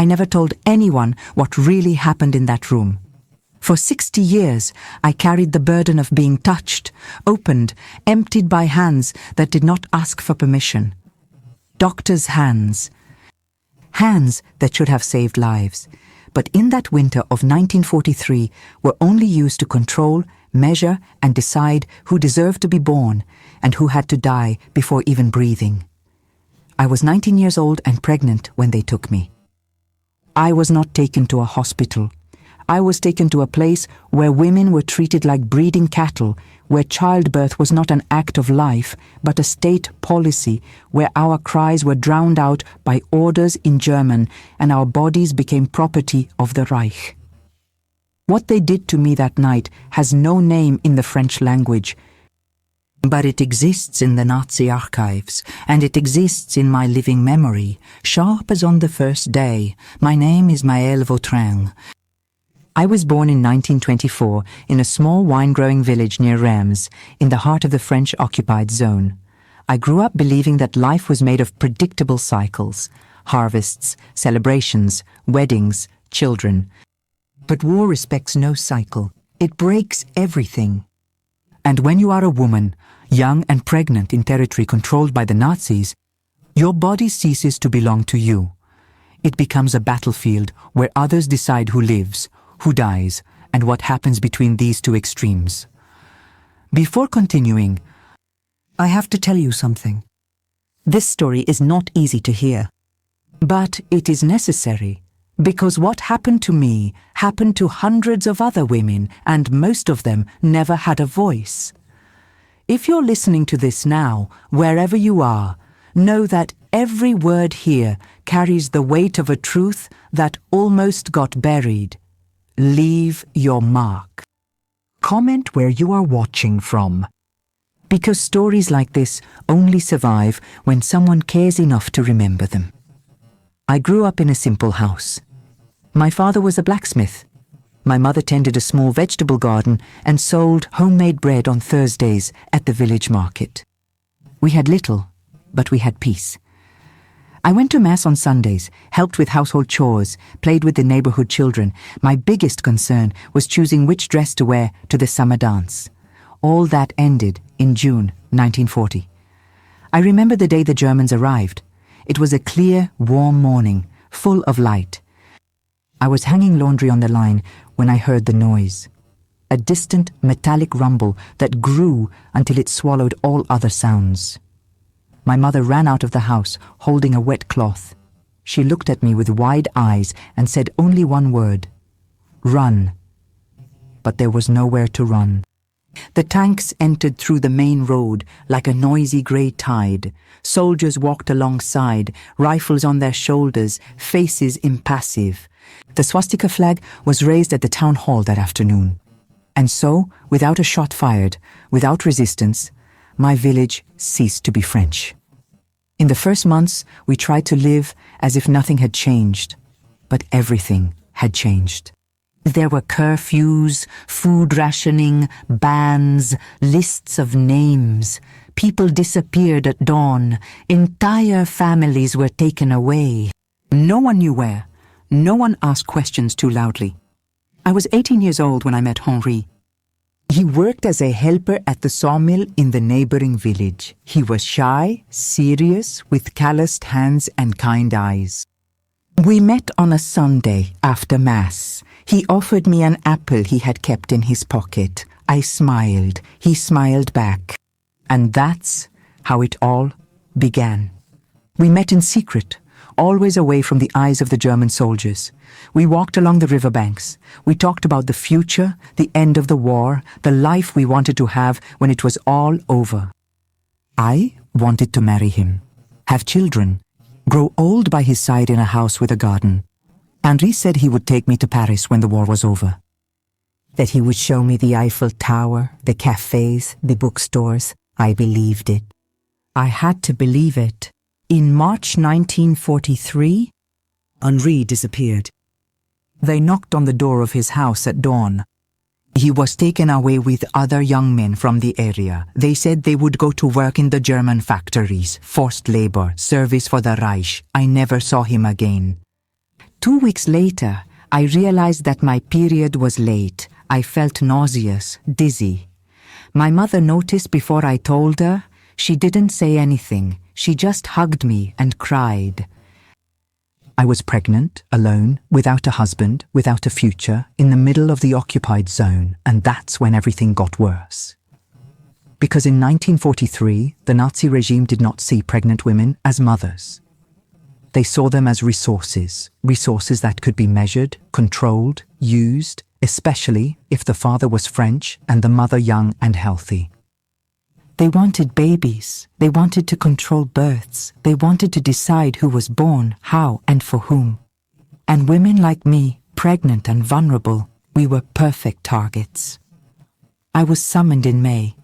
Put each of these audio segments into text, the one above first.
I never told anyone what really happened in that room. For 60 years, I carried the burden of being touched, opened, emptied by hands that did not ask for permission. Doctors' hands. Hands that should have saved lives, but in that winter of 1943 were only used to control, measure, and decide who deserved to be born and who had to die before even breathing. I was 19 years old and pregnant when they took me. I was not taken to a hospital. I was taken to a place where women were treated like breeding cattle, where childbirth was not an act of life, but a state policy, where our cries were drowned out by orders in German and our bodies became property of the Reich. What they did to me that night has no name in the French language, but it exists in the Nazi archives, and it exists in my living memory, sharp as on the first day. My name is Maëlle Vautrin. I was born in 1924 in a small wine-growing village near Reims, in the heart of the French-occupied zone. I grew up believing that life was made of predictable cycles, harvests, celebrations, weddings, children. But war respects no cycle. It breaks everything. And when you are a woman, young and pregnant in territory controlled by the Nazis, your body ceases to belong to you. It becomes a battlefield where others decide who lives, who dies, and what happens between these two extremes. Before continuing, I have to tell you something. This story is not easy to hear, but it is necessary, because what happened to me happened to hundreds of other women, and most of them never had a voice. If you're listening to this now, wherever you are, know that every word here carries the weight of a truth that almost got buried. Leave your mark. Comment where you are watching from. Because stories like this only survive when someone cares enough to remember them. I grew up in a simple house. My father was a blacksmith. My mother tended a small vegetable garden and sold homemade bread on Thursdays at the village market. We had little, but we had peace. I went to Mass on Sundays, helped with household chores, played with the neighborhood children. My biggest concern was choosing which dress to wear to the summer dance. All that ended in June 1940. I remember the day the Germans arrived. It was a clear, warm morning, full of light. I was hanging laundry on the line when I heard the noise. A distant metallic rumble that grew until it swallowed all other sounds. My mother ran out of the house, holding a wet cloth. She looked at me with wide eyes and said only one word: "Run." But there was nowhere to run. The tanks entered through the main road like a noisy grey tide. Soldiers walked alongside, rifles on their shoulders, faces impassive. The swastika flag was raised at the town hall that afternoon. And so, without a shot fired, without resistance, my village ceased to be French. In the first months, we tried to live as if nothing had changed, but everything had changed. There were curfews, food rationing, bans, lists of names. People disappeared at dawn. Entire families were taken away. No one knew where. No one asked questions too loudly. I was 18 years old when I met Henri. He worked as a helper at the sawmill in the neighboring village. He was shy, serious, with calloused hands and kind eyes. We met on a Sunday after Mass. He offered me an apple he had kept in his pocket. I smiled. He smiled back. And that's how it all began. We met in secret, always away from the eyes of the German soldiers. We walked along the riverbanks. We talked about the future, the end of the war, the life we wanted to have when it was all over. I wanted to marry him, have children, grow old by his side in a house with a garden. Henri said he would take me to Paris when the war was over. That he would show me the Eiffel Tower, the cafes, the bookstores. I believed it. I had to believe it. In March 1943, Henri disappeared. They knocked on the door of his house at dawn. He was taken away with other young men from the area. They said they would go to work in the German factories, forced labor, service for the Reich. I never saw him again. 2 weeks later, I realized that my period was late. I felt nauseous, dizzy. My mother noticed before I told her. She didn't say anything. She just hugged me and cried. I was pregnant, alone, without a husband, without a future, in the middle of the occupied zone, and that's when everything got worse. Because in 1943, the Nazi regime did not see pregnant women as mothers. They saw them as resources that could be measured, controlled, used, especially if the father was French and the mother young and healthy. They wanted babies. They wanted to control births. They wanted to decide who was born, how, and for whom. And women like me, pregnant and vulnerable, we were perfect targets. I was summoned in May.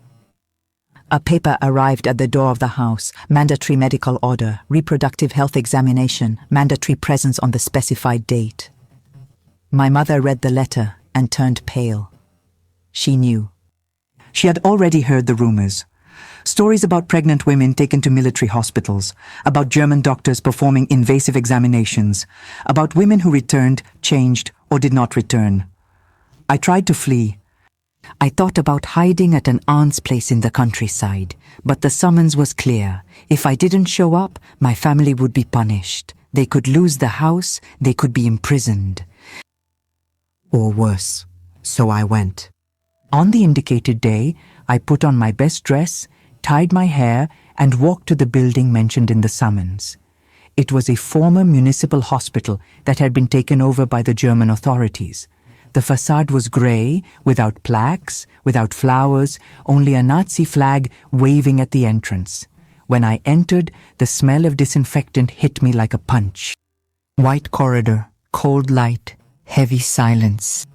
A paper arrived at the door of the house: mandatory medical order, reproductive health examination, mandatory presence on the specified date. My mother read the letter and turned pale. She knew. She had already heard the rumors. Stories about pregnant women taken to military hospitals, about German doctors performing invasive examinations, about women who returned, changed, or did not return. I tried to flee. I thought about hiding at an aunt's place in the countryside, but the summons was clear. If I didn't show up, my family would be punished. They could lose the house, they could be imprisoned. Or worse. So I went. On the indicated day, I put on my best dress, tied my hair, and walked to the building mentioned in the summons. It was a former municipal hospital that had been taken over by the German authorities. The facade was grey, without plaques, without flowers, only a Nazi flag waving at the entrance. When I entered, the smell of disinfectant hit me like a punch. White corridor, cold light, heavy silence.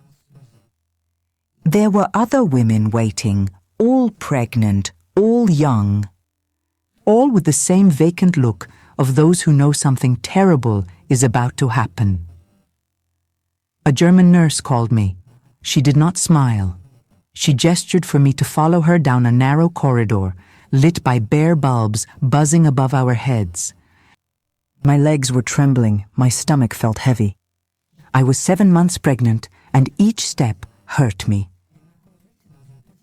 There were other women waiting, all pregnant, all young, all with the same vacant look of those who know something terrible is about to happen. A German nurse called me. She did not smile. She gestured for me to follow her down a narrow corridor, lit by bare bulbs buzzing above our heads. My legs were trembling, my stomach felt heavy. I was 7 months pregnant, and each step hurt me.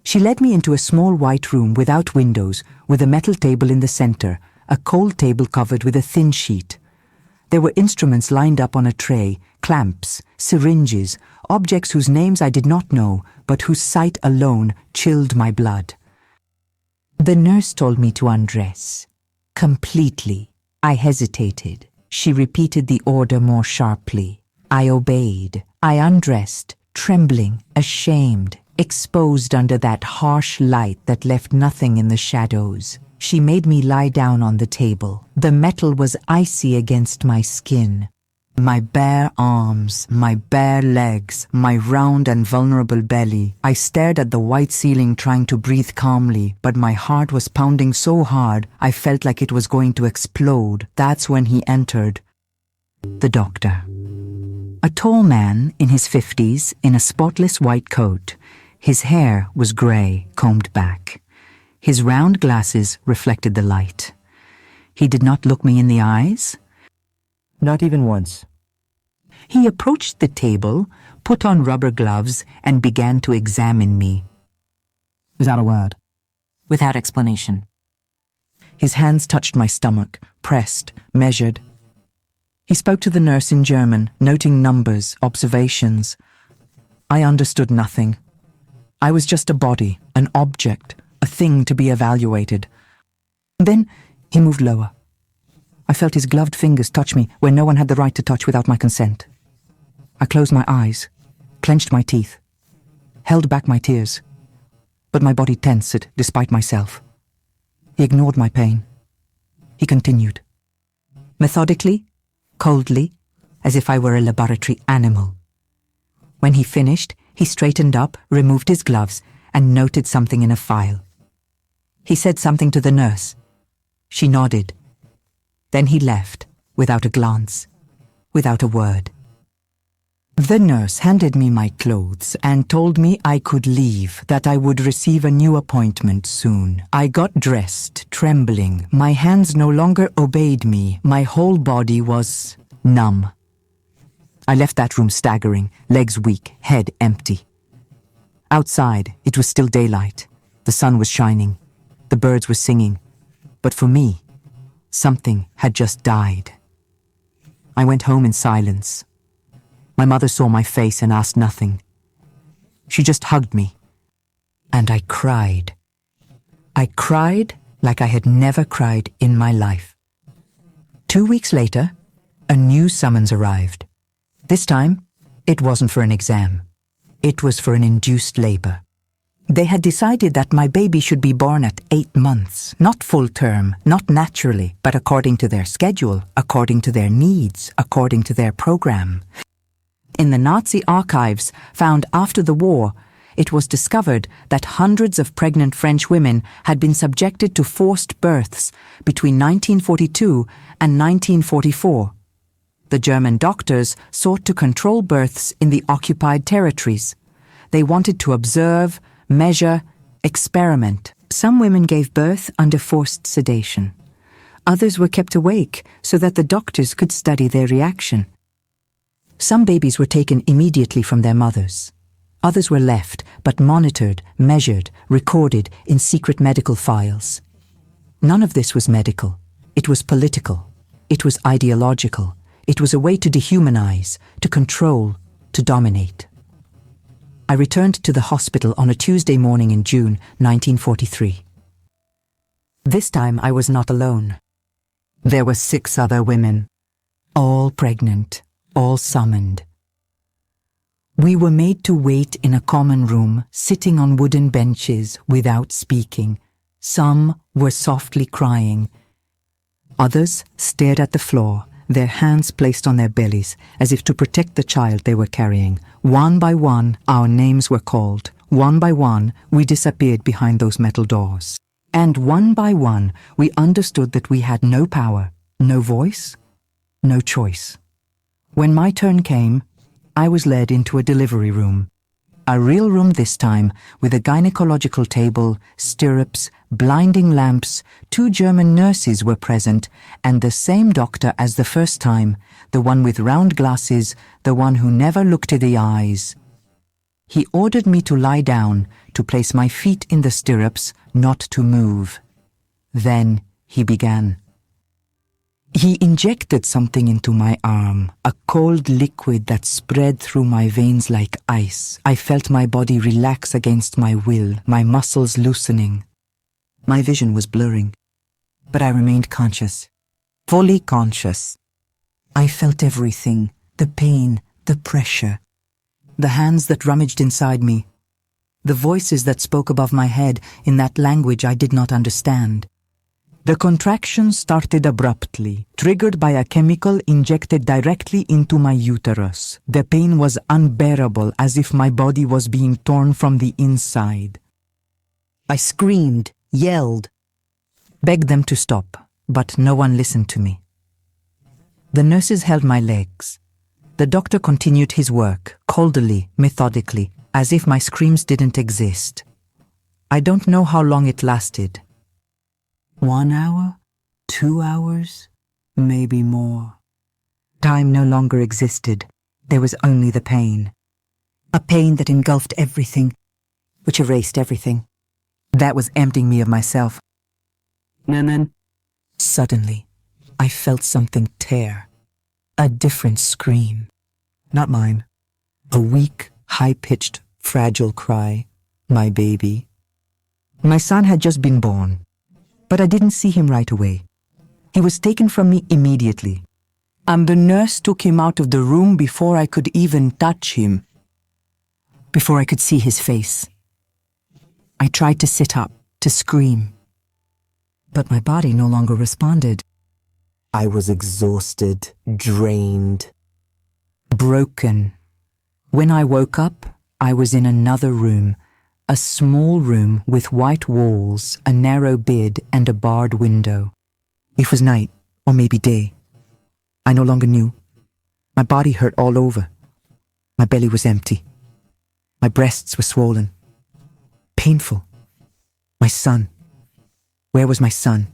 She led me into a small white room without windows, with a metal table in the center, a cold table covered with a thin sheet. There were instruments lined up on a tray, clamps, syringes, objects whose names I did not know, but whose sight alone chilled my blood. The nurse told me to undress. Completely. I hesitated. She repeated the order more sharply. I obeyed. I undressed, trembling, ashamed, exposed under that harsh light that left nothing in the shadows. She made me lie down on the table. The metal was icy against my skin. My bare arms, my bare legs, my round and vulnerable belly. I stared at the white ceiling trying to breathe calmly, but my heart was pounding so hard I felt like it was going to explode. That's when he entered. The doctor. A tall man in his 50s in a spotless white coat. His hair was grey, combed back. His round glasses reflected the light. He did not look me in the eyes. Not even once. He approached the table, put on rubber gloves, and began to examine me. Without a word. Without explanation. His hands touched my stomach, pressed, measured. He spoke to the nurse in German, noting numbers, observations. I understood nothing. I was just a body, an object, a thing to be evaluated. Then he moved lower. I felt his gloved fingers touch me where no one had the right to touch without my consent. I closed my eyes, clenched my teeth, held back my tears, but my body tensed despite myself. He ignored my pain. He continued. Methodically, coldly, as if I were a laboratory animal. When he finished, he straightened up, removed his gloves, and noted something in a file. He said something to the nurse. She nodded. Then he left, without a glance, without a word. The nurse handed me my clothes and told me I could leave, that I would receive a new appointment soon. I got dressed, trembling. My hands no longer obeyed me. My whole body was numb. I left that room staggering, legs weak, head empty. Outside, it was still daylight. The sun was shining. The birds were singing. But for me, something had just died. I went home in silence. My mother saw my face and asked nothing. She just hugged me. And I cried. I cried like I had never cried in my life. 2 weeks later, a new summons arrived. This time, it wasn't for an exam. It was for an induced labor. They had decided that my baby should be born at 8 months, not full term, not naturally, but according to their schedule, according to their needs, according to their program. In the Nazi archives found after the war, it was discovered that hundreds of pregnant French women had been subjected to forced births between 1942 and 1944. The German doctors sought to control births in the occupied territories. They wanted to observe, measure, experiment. Some women gave birth under forced sedation. Others were kept awake so that the doctors could study their reaction. Some babies were taken immediately from their mothers. Others were left, but monitored, measured, recorded in secret medical files. None of this was medical. It was political. It was ideological. It was a way to dehumanize, to control, to dominate. I returned to the hospital on a Tuesday morning in June 1943. This time I was not alone. There were 6 other women, all pregnant, all summoned. We were made to wait in a common room, sitting on wooden benches without speaking. Some were softly crying. Others stared at the floor, their hands placed on their bellies, as if to protect the child they were carrying. One by one, our names were called. One by one, we disappeared behind those metal doors. And one by one, we understood that we had no power, no voice, no choice. When my turn came, I was led into a delivery room. A real room this time, with a gynecological table, stirrups, blinding lamps. 2 German nurses were present, and the same doctor as the first time, the one with round glasses, the one who never looked in the eyes. He ordered me to lie down, to place my feet in the stirrups, not to move. Then he began. He injected something into my arm, a cold liquid that spread through my veins like ice. I felt my body relax against my will, my muscles loosening. My vision was blurring, but I remained conscious, fully conscious. I felt everything, the pain, the pressure, the hands that rummaged inside me, the voices that spoke above my head in that language I did not understand. The contraction started abruptly, triggered by a chemical injected directly into my uterus. The pain was unbearable, as if my body was being torn from the inside. I screamed, yelled, begged them to stop, but no one listened to me. The nurses held my legs. The doctor continued his work, coldly, methodically, as if my screams didn't exist. I don't know how long it lasted. 1 hour, 2 hours, maybe more. Time no longer existed. There was only the pain. A pain that engulfed everything, which erased everything. That was emptying me of myself. And then, suddenly, I felt something tear. A different scream. Not mine. A weak, high-pitched, fragile cry. My baby. My son had just been born. But I didn't see him right away. He was taken from me immediately. And the nurse took him out of the room before I could even touch him. Before I could see his face. I tried to sit up, to scream. But my body no longer responded. I was exhausted, drained, broken. When I woke up, I was in another room. A small room with white walls, a narrow bed, and a barred window. It was night, or maybe day. I no longer knew. My body hurt all over. My belly was empty. My breasts were swollen. Painful. My son. Where was my son?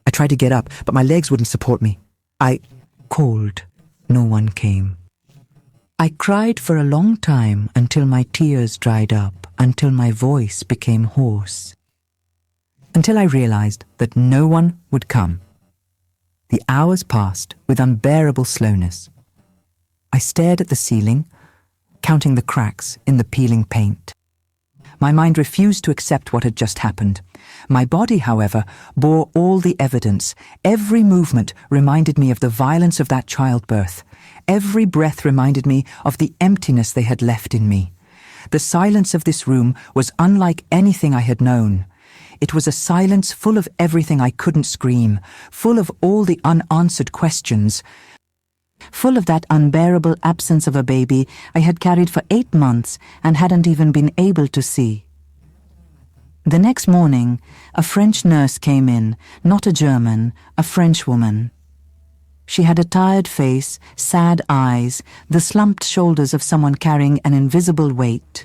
I tried to get up, but my legs wouldn't support me. I called. No one came. I cried for a long time until my tears dried up, until my voice became hoarse. Until I realized that no one would come. The hours passed with unbearable slowness. I stared at the ceiling, counting the cracks in the peeling paint. My mind refused to accept what had just happened. My body, however, bore all the evidence. Every movement reminded me of the violence of that childbirth. Every breath reminded me of the emptiness they had left in me. The silence of this room was unlike anything I had known. It was a silence full of everything I couldn't scream, full of all the unanswered questions, full of that unbearable absence of a baby I had carried for 8 months and hadn't even been able to see. The next morning, a French nurse came in, not a German, a French woman. She had a tired face, sad eyes, the slumped shoulders of someone carrying an invisible weight.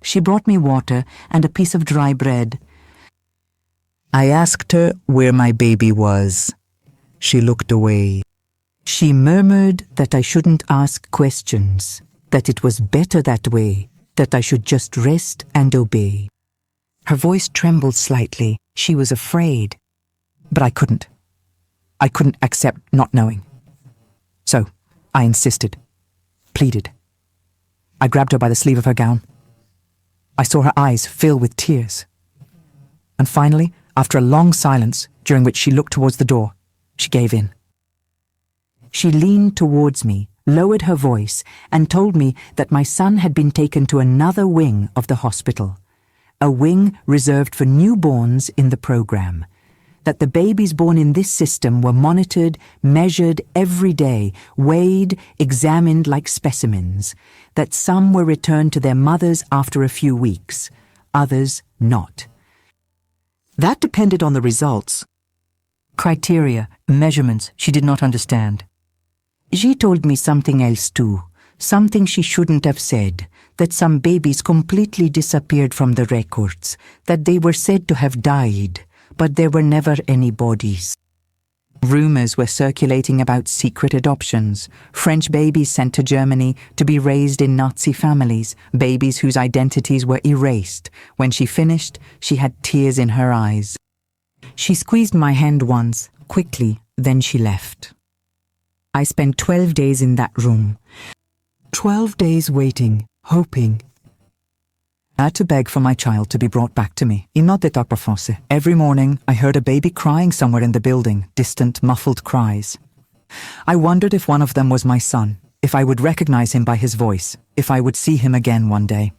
She brought me water and a piece of dry bread. I asked her where my baby was. She looked away. She murmured that I shouldn't ask questions, that it was better that way, that I should just rest and obey. Her voice trembled slightly. She was afraid. But I couldn't. I couldn't accept not knowing. So I insisted, pleaded. I grabbed her by the sleeve of her gown. I saw her eyes fill with tears. And finally, after a long silence, during which she looked towards the door, she gave in. She leaned towards me, lowered her voice, and told me that my son had been taken to another wing of the hospital, a wing reserved for newborns in the program, that the babies born in this system were monitored, measured every day, weighed, examined like specimens, that some were returned to their mothers after a few weeks, others not. That depended on the results. Criteria, measurements she did not understand. She told me something else too, something she shouldn't have said, that some babies completely disappeared from the records, that they were said to have died, but there were never any bodies. Rumors were circulating about secret adoptions, French babies sent to Germany to be raised in Nazi families, babies whose identities were erased. When she finished, she had tears in her eyes. She squeezed my hand once, quickly, then she left. I spent 12 days in that room. 12 days waiting, hoping. I had to beg for my child to be brought back to me. Every morning, I heard a baby crying somewhere in the building, distant, muffled cries. I wondered if one of them was my son, if I would recognize him by his voice, if I would see him again one day.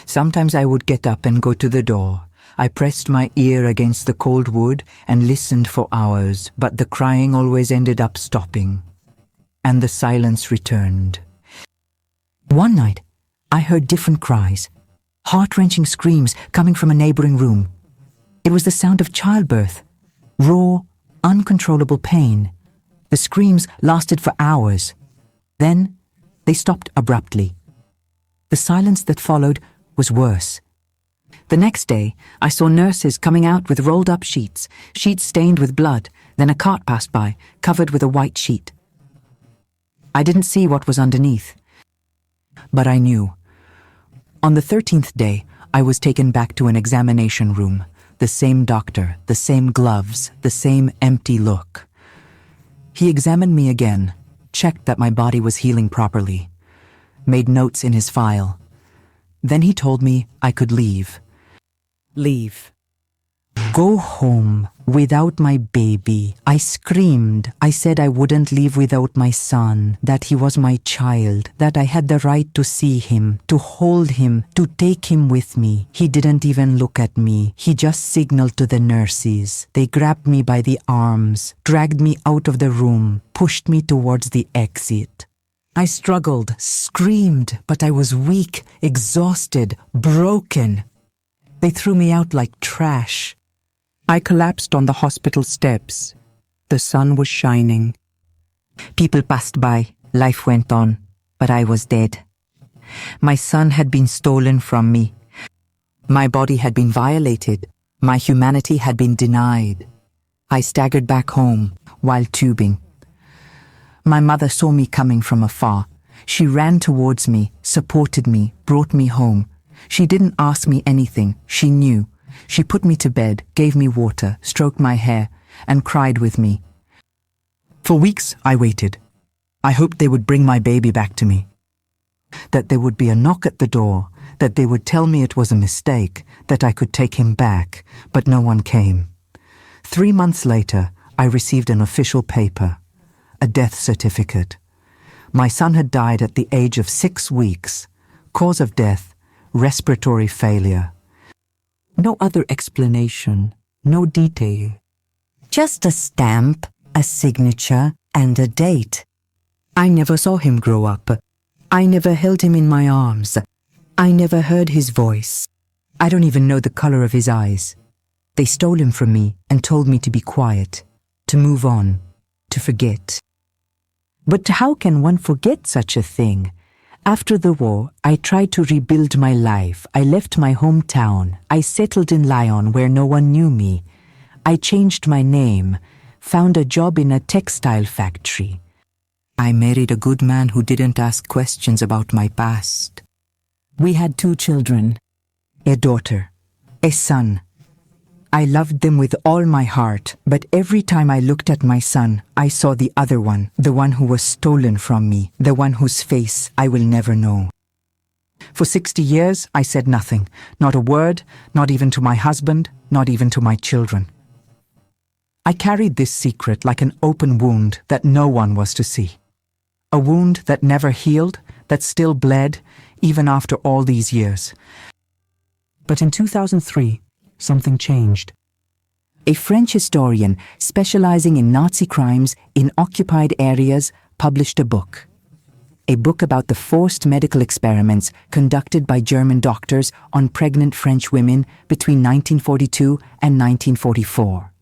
Sometimes I would get up and go to the door. I pressed my ear against the cold wood and listened for hours, but the crying always ended up stopping, and the silence returned. One night, I heard different cries, heart-wrenching screams coming from a neighboring room. It was the sound of childbirth, raw, uncontrollable pain. The screams lasted for hours. Then, they stopped abruptly. The silence that followed was worse. The next day, I saw nurses coming out with rolled-up sheets stained with blood, then a cart passed by, covered with a white sheet. I didn't see what was underneath, but I knew. On the 13th day, I was taken back to an examination room, the same doctor, the same gloves, the same empty look. He examined me again, checked that my body was healing properly, made notes in his file. Then he told me I could leave. Leave. Go home without my baby. I screamed. I said I wouldn't leave without my son, that he was my child, that I had the right to see him, to hold him, to take him with me. He didn't even look at me. He just signaled to the nurses. They grabbed me by the arms, dragged me out of the room, pushed me towards the exit. I struggled, screamed, but I was weak, exhausted, broken. They threw me out like trash. I collapsed on the hospital steps. The sun was shining. People passed by, life went on, but I was dead. My son had been stolen from me. My body had been violated. My humanity had been denied. I staggered back home while tubing. My mother saw me coming from afar. She ran towards me, supported me, brought me home. She didn't ask me anything. She knew. She put me to bed, gave me water, stroked my hair, and cried with me. For weeks I waited. I hoped they would bring my baby back to me. That there would be a knock at the door, that they would tell me it was a mistake, that I could take him back, but no one came. 3 months later, I received an official paper, a death certificate. My son had died at the age of 6 weeks. Cause of death, respiratory failure. No other explanation, no detail. Just a stamp, a signature, and a date. I never saw him grow up. I never held him in my arms. I never heard his voice. I don't even know the color of his eyes. They stole him from me and told me to be quiet, to move on, to forget. But how can one forget such a thing? After the war, I tried to rebuild my life. I left my hometown. I settled in Lyon where no one knew me. I changed my name, found a job in a textile factory. I married a good man who didn't ask questions about my past. We had 2 children, a daughter, a son. I loved them with all my heart, but every time I looked at my son, I saw the other one, the one who was stolen from me, the one whose face I will never know. For 60 years, I said nothing, not a word, not even to my husband, not even to my children. I carried this secret like an open wound that no one was to see. A wound that never healed, that still bled, even after all these years. But in 2003, something changed. A French historian specializing in Nazi crimes in occupied areas published a book. A book about the forced medical experiments conducted by German doctors on pregnant French women between 1942 and 1944.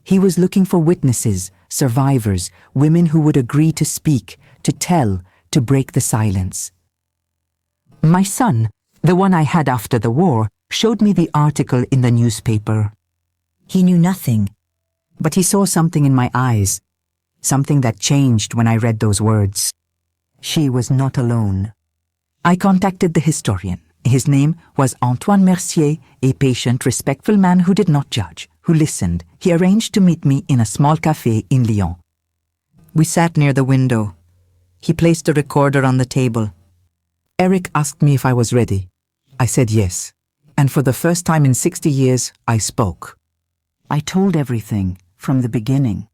He was looking for witnesses, survivors, women who would agree to speak, to tell, to break the silence. My son, the one I had after the war, showed me the article in the newspaper. He knew nothing, but he saw something in my eyes, something that changed when I read those words. She was not alone. I contacted the historian. His name was Antoine Mercier, a patient, respectful man who did not judge, who listened. He arranged to meet me in a small café in Lyon. We sat near the window. He placed a recorder on the table. Eric asked me if I was ready. I said yes. And for the first time in 60 years, I spoke. I told everything from the beginning.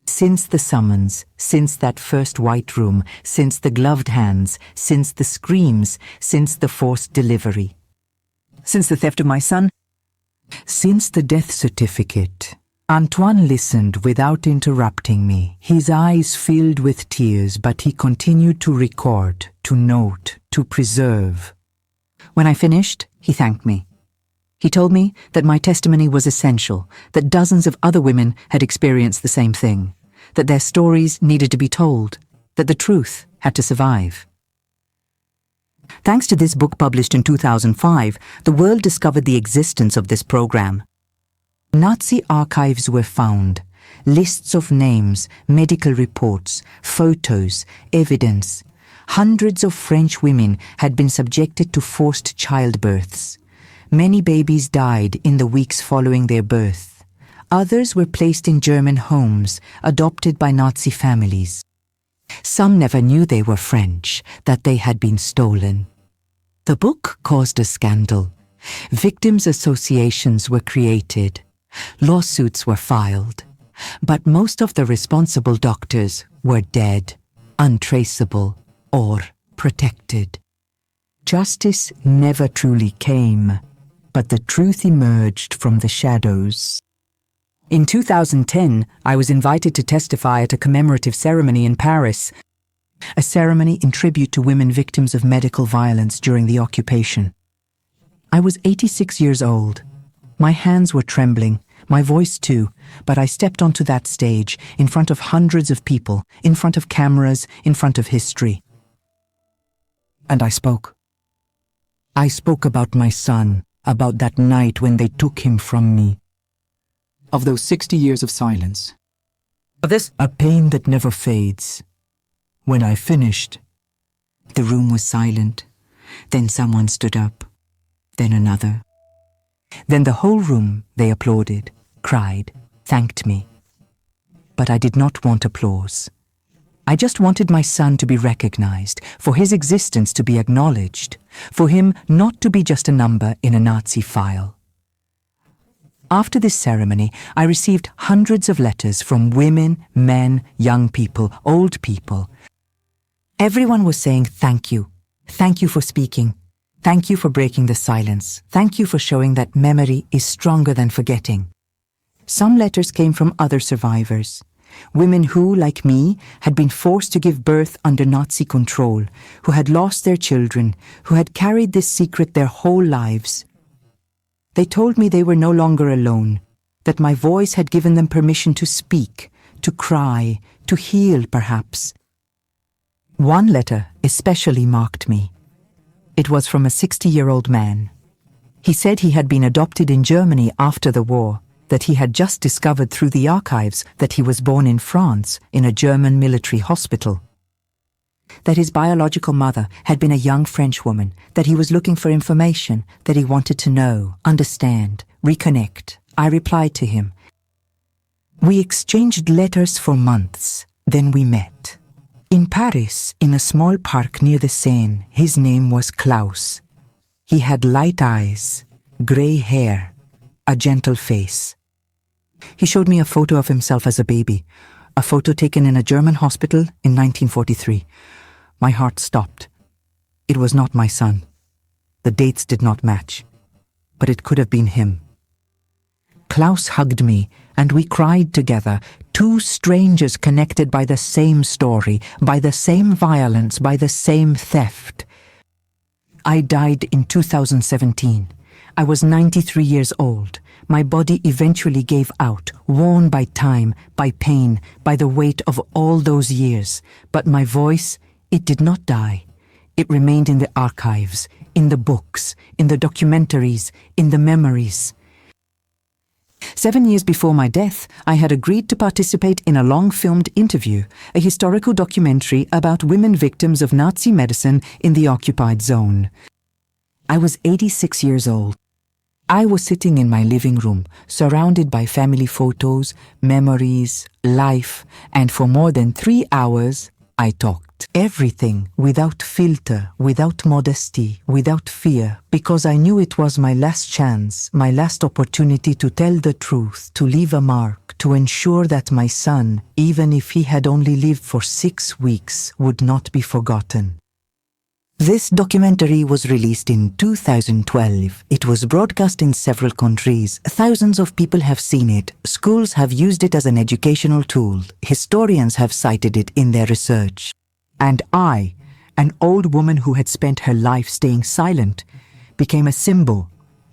Since the summons, since that first white room, since the gloved hands, since the screams, since the forced delivery. Since the theft of my son, since the death certificate. Antoine listened without interrupting me. His eyes filled with tears, but he continued to record, to note, to preserve. When I finished, he thanked me. He told me that my testimony was essential, that dozens of other women had experienced the same thing, that their stories needed to be told, that the truth had to survive. Thanks to this book published in 2005, the world discovered the existence of this program. Nazi archives were found, lists of names, medical reports, photos, evidence. Hundreds of French women had been subjected to forced childbirths. Many babies died in the weeks following their birth. Others were placed in German homes, adopted by Nazi families. Some never knew they were French, that they had been stolen. The book caused a scandal. Victims' associations were created. Lawsuits were filed. But most of the responsible doctors were dead, untraceable, or protected. Justice never truly came, but the truth emerged from the shadows. In 2010, I was invited to testify at a commemorative ceremony in Paris, a ceremony in tribute to women victims of medical violence during the occupation. I was 86 years old. My hands were trembling, my voice too, but I stepped onto that stage, in front of hundreds of people, in front of cameras, in front of history. And I spoke. I spoke about my son, about that night when they took him from me. Of those 60 years of silence. Of this, a pain that never fades. When I finished, The room was silent. Then someone stood up. Then another. Then the whole room, they applauded, cried, thanked me. But I did not want applause. I just wanted my son to be recognized, for his existence to be acknowledged, for him not to be just a number in a Nazi file. After this ceremony, I received hundreds of letters from women, men, young people, old people. Everyone was saying thank you. Thank you for speaking. Thank you for breaking the silence. Thank you for showing that memory is stronger than forgetting. Some letters came from other survivors. Women who, like me, had been forced to give birth under Nazi control, who had lost their children, who had carried this secret their whole lives. They told me they were no longer alone, that my voice had given them permission to speak, to cry, to heal perhaps. One letter especially marked me. It was from a 60-year-old man. He said he had been adopted in Germany after the war, that he had just discovered through the archives that he was born in France in a German military hospital. That his biological mother had been a young French woman, that he was looking for information, that he wanted to know, understand, reconnect. I replied to him. We exchanged letters for months, then we met. In Paris, in a small park near the Seine, his name was Klaus. He had light eyes, grey hair, a gentle face. He showed me a photo of himself as a baby, a photo taken in a German hospital in 1943. My heart stopped. It was not my son. The dates did not match, but it could have been him. Klaus hugged me, and we cried together, two strangers connected by the same story, by the same violence, by the same theft. I died in 2017. I was 93 years old. My body eventually gave out, worn by time, by pain, by the weight of all those years. But my voice, it did not die. It remained in the archives, in the books, in the documentaries, in the memories. 7 years before my death, I had agreed to participate in a long-filmed interview, a historical documentary about women victims of Nazi medicine in the occupied zone. I was 86 years old. I was sitting in my living room, surrounded by family photos, memories, life, and for more than 3 hours, I talked. Everything, without filter, without modesty, without fear, because I knew it was my last chance, my last opportunity to tell the truth, to leave a mark, to ensure that my son, even if he had only lived for 6 weeks, would not be forgotten. This documentary was released in 2012. It was broadcast in several countries. Thousands of people have seen it. Schools have used it as an educational tool. Historians have cited it in their research. And I, an old woman who had spent her life staying silent, became a symbol,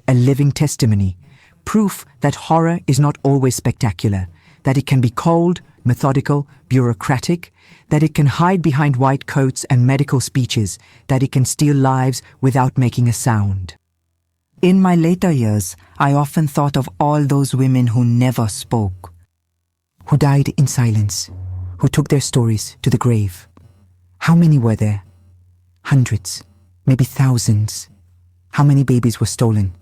a living testimony, proof that horror is not always spectacular, that it can be cold, methodical, bureaucratic, that it can hide behind white coats and medical speeches, that it can steal lives without making a sound. In my later years, I often thought of all those women who never spoke, who died in silence, who took their stories to the grave. How many were there? Hundreds, maybe thousands. How many babies were stolen?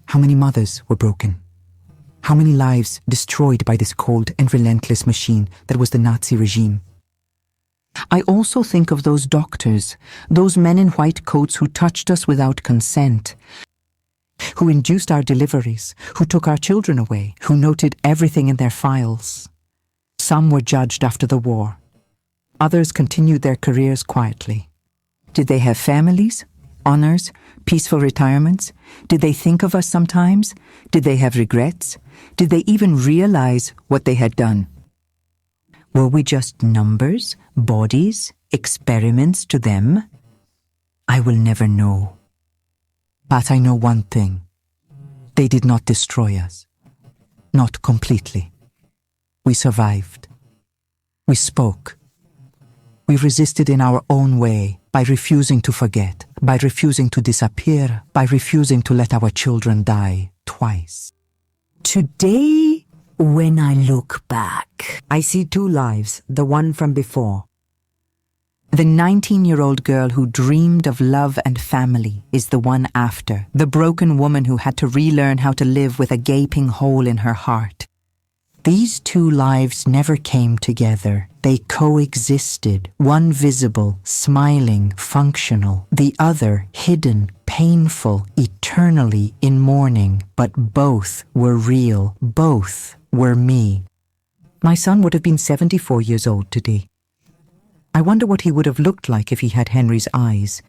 How many mothers were broken? How many lives destroyed by this cold and relentless machine that was the Nazi regime? I also think of those doctors, those men in white coats who touched us without consent, who induced our deliveries, who took our children away, who noted everything in their files. Some were judged after the war. Others continued their careers quietly. Did they have families, honors, peaceful retirements? Did they think of us sometimes? Did they have regrets? Did they even realize what they had done? Were we just numbers, bodies, experiments to them? I will never know. But I know one thing. They did not destroy us. Not completely. We survived. We spoke. We resisted in our own way by refusing to forget, by refusing to disappear, by refusing to let our children die twice. Today, when I look back, I see two lives, the one from before. The 19-year-old girl who dreamed of love and family is the one after, the broken woman who had to relearn how to live with a gaping hole in her heart. These two lives never came together. They coexisted, one visible, smiling, functional, the other hidden, painful, eternally in mourning. But both were real, both were me. My son would have been 74 years old today. I wonder what he would have looked like if he had Henry's eyes.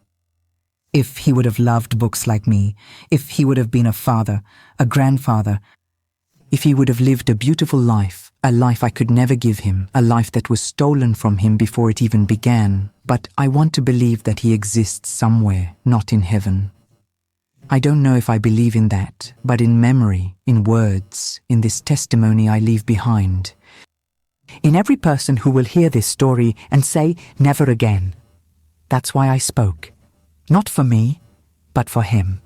If he would have loved books like me, if he would have been a father, a grandfather, if he would have lived a beautiful life, a life I could never give him, a life that was stolen from him before it even began. But I want to believe that he exists somewhere, not in heaven. I don't know if I believe in that, but in memory, in words, in this testimony I leave behind. In every person who will hear this story and say, never again. That's why I spoke. Not for me, but for him.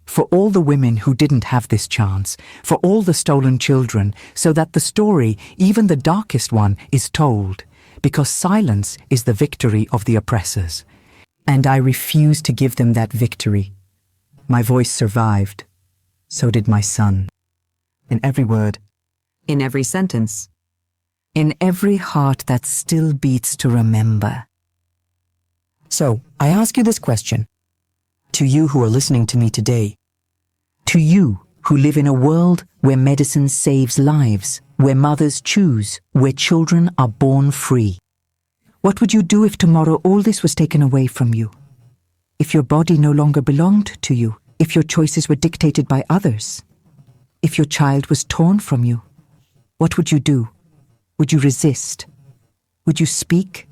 For all the women who didn't have this chance, for all the stolen children, so that the story, even the darkest one, is told, because silence is the victory of the oppressors. And I refuse to give them that victory. My voice survived. So did my son. In every word, in every sentence, in every heart that still beats to remember. So, I ask you this question. To you who are listening to me today, to you who live in a world where medicine saves lives, where mothers choose, where children are born free. What would you do if tomorrow all this was taken away from you? If your body no longer belonged to you, if your choices were dictated by others, if your child was torn from you, what would you do? Would you resist? Would you speak?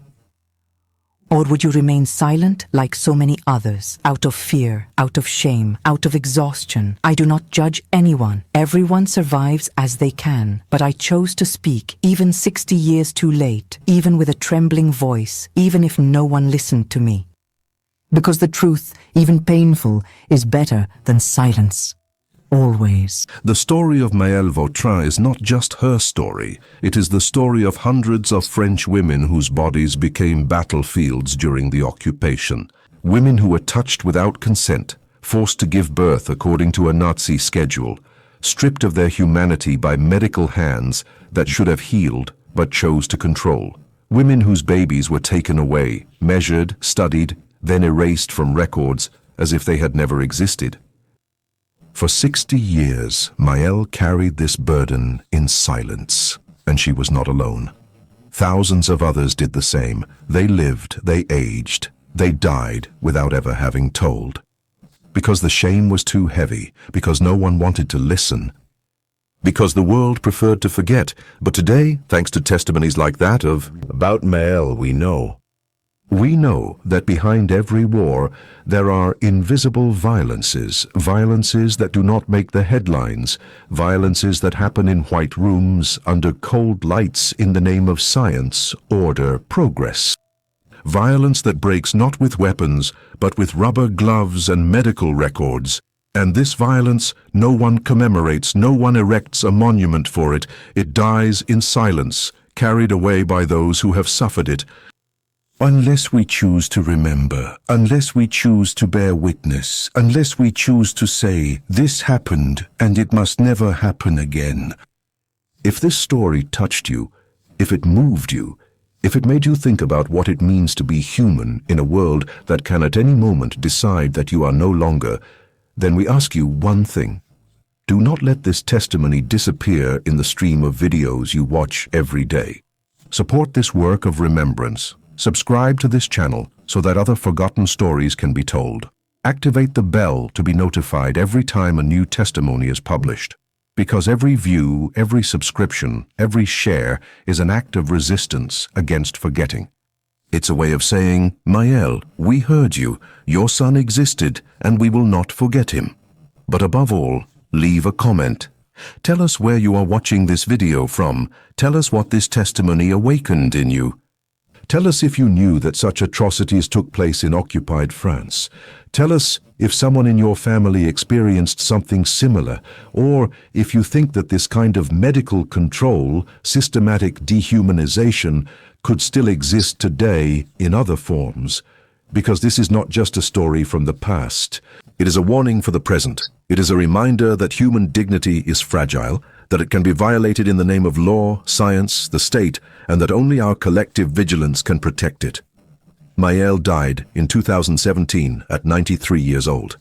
Or would you remain silent like so many others, out of fear, out of shame, out of exhaustion? I do not judge anyone. Everyone survives as they can. But I chose to speak, even 60 years too late, even with a trembling voice, even if no one listened to me. Because the truth, even painful, is better than silence. Always. The story of Maëlle Vautrin is not just her story. It is the story of hundreds of French women whose bodies became battlefields during the occupation. Women who were touched without consent, forced to give birth according to a Nazi schedule, stripped of their humanity by medical hands that should have healed but chose to control. Women whose babies were taken away, measured, studied, then erased from records as if they had never existed. For 60 years, Maëlle carried this burden in silence, and she was not alone. Thousands of others did the same. They lived, they aged, they died without ever having told. Because the shame was too heavy, because no one wanted to listen, because the world preferred to forget. But today, thanks to testimonies like that about Maëlle, we know. We know that behind every war, there are invisible violences, violences that do not make the headlines, violences that happen in white rooms, under cold lights in the name of science, order, progress. Violence that breaks not with weapons, but with rubber gloves and medical records. And this violence, no one commemorates, no one erects a monument for it. It dies in silence, carried away by those who have suffered it. Unless we choose to remember, unless we choose to bear witness, unless we choose to say, this happened and it must never happen again. If this story touched you, if it moved you, if it made you think about what it means to be human in a world that can at any moment decide that you are no longer, then we ask you one thing. Do not let this testimony disappear in the stream of videos you watch every day. Support this work of remembrance. Subscribe to this channel so that other forgotten stories can be told. Activate the bell to be notified every time a new testimony is published. Because every view, every subscription, every share is an act of resistance against forgetting. It's a way of saying, Maëlle, we heard you, your son existed, and we will not forget him. But above all, leave a comment. Tell us where you are watching this video from. Tell us what this testimony awakened in you. Tell us if you knew that such atrocities took place in occupied France. Tell us if someone in your family experienced something similar, or if you think that this kind of medical control, systematic dehumanization, could still exist today in other forms. Because this is not just a story from the past. It is a warning for the present. It is a reminder that human dignity is fragile, that it can be violated in the name of law, science, the state, and that only our collective vigilance can protect it. Maëlle died in 2017 at 93 years old.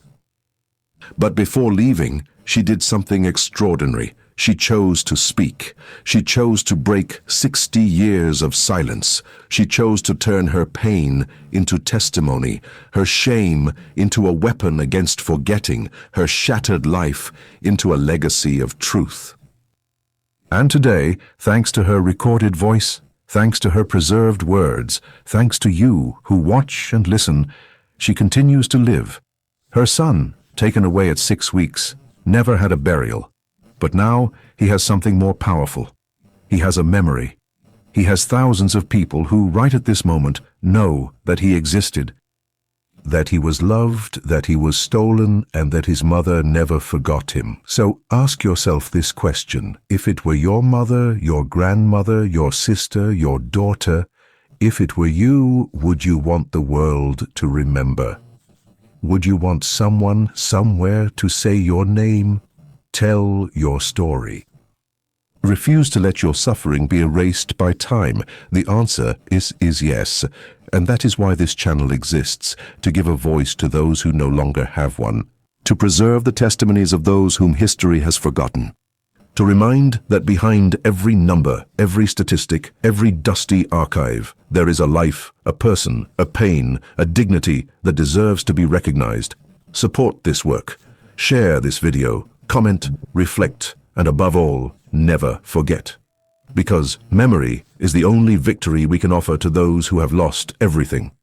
But before leaving, she did something extraordinary. She chose to speak. She chose to break 60 years of silence. She chose to turn her pain into testimony, her shame into a weapon against forgetting, her shattered life into a legacy of truth. And today, thanks to her recorded voice, thanks to her preserved words, thanks to you who watch and listen, she continues to live. Her son, taken away at 6 weeks, never had a burial. But now he has something more powerful. He has a memory. He has thousands of people who, right at this moment, know that he existed, that he was loved, that he was stolen, and that his mother never forgot him. So ask yourself this question. If it were your mother, your grandmother, your sister, your daughter, if it were you, would you want the world to remember? Would you want someone, somewhere, to say your name? Tell your story. Refuse to let your suffering be erased by time. The answer is yes, and that is why this channel exists, to give a voice to those who no longer have one, to preserve the testimonies of those whom history has forgotten, to remind that behind every number, every statistic, every dusty archive, there is a life, a person, a pain, a dignity that deserves to be recognized. Support this work. Share this video. Comment, reflect, and above all, never forget. Because memory is the only victory we can offer to those who have lost everything.